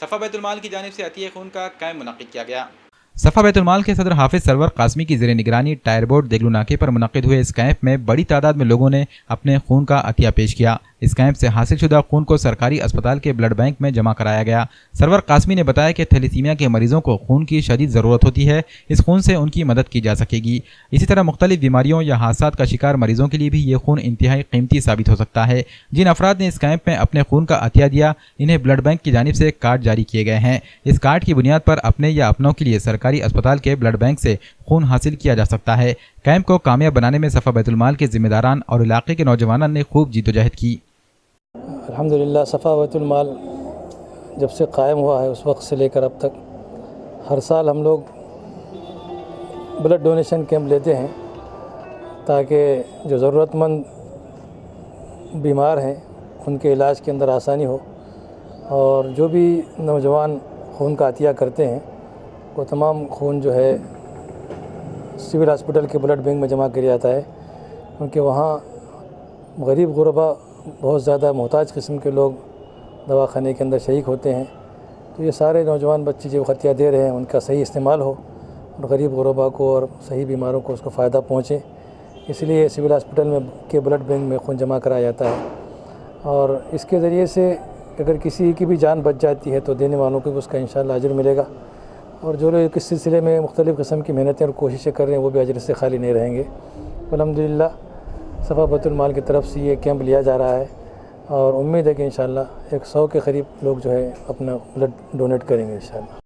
صفا بیت المال کی جانب سے عطیہ خون کا کیمپ منعقد کیا گیا۔ صفا بیت المال کے صدر حافظ سرور قاسمی کی زیر نگرانی ٹائر بورڈ دیگلو ناکے پر منعقد ہوئے اس کیمپ میں بڑی تعداد میں لوگوں نے اپنے خون کا عطیہ پیش کیا۔ اس کیمپ سے حاصل شدہ خون کو سرکاری اسپتال کے بلڈ بینک میں جمع کرایا گیا۔ سرور قاسمی نے بتایا کہ تھیلیسیمیا کے مریضوں کو خون کی شدید ضرورت ہوتی ہے، اس خون سے ان کی مدد کی جا سکے گی۔ اسی طرح مختلف بیماریوں یا حادثات کا شکار مریضوں کے لیے بھی یہ خون انتہائی قیمتی ثابت ہو سکتا ہے۔ جن افراد نے اس کیمپ میں اپنے خون کا عطیہ دیا، انہیں بلڈ بینک کی جانب سے کارڈ جاری کیے گئے ہیں۔ اس کارڈ کی بنیاد پر اپنے یا اپنوں کے لیے سرکاری اسپتال کے بلڈ بینک سے خون حاصل کیا جا سکتا ہے۔ کیمپ کو کامیاب بنانے میں صفا بیت المال کے ذمہ داران اور علاقے کے نوجوانوں نے خوب جدوجہد کی۔ الحمدللہ صفا بیت المال جب سے قائم ہوا ہے اس وقت سے لے کر اب تک ہر سال ہم لوگ بلڈ ڈونیشن کیمپ لیتے ہیں تاکہ جو ضرورت مند بیمار ہیں ان کے علاج کے اندر آسانی ہو، اور جو بھی نوجوان خون کا عطیہ کرتے ہیں وہ تمام خون جو ہے سول ہاسپٹل کے بلڈ بینک میں جمع کیا جاتا ہے، کیونکہ وہاں غریب غربا بہت زیادہ محتاج قسم کے لوگ دواخانے کے اندر شریک ہوتے ہیں۔ تو یہ سارے نوجوان بچے جو عطیہ دے رہے ہیں ان کا صحیح استعمال ہو اور غریب غربا کو اور صحیح بیماروں کو اس کو فائدہ پہنچے، اس لیے سول ہاسپٹل میں کے بلڈ بینک میں خون جمع کرایا جاتا ہے، اور اس کے ذریعے سے اگر کسی کی بھی جان بچ جاتی ہے تو دینے والوں کو بھی اس کا انشاءاللہ اجر ملے گا، اور جو لوگ اس سلسلے میں مختلف قسم کی محنتیں اور کوششیں کر رہے ہیں وہ بھی اجر سے خالی نہیں رہیں گے۔ الحمدللہ صفا بیت المال کی طرف سے یہ کیمپ لیا جا رہا ہے، اور امید ہے کہ انشاءاللہ 100 کے قریب لوگ جو ہے اپنا بلڈ ڈونیٹ کریں گے انشاءاللہ۔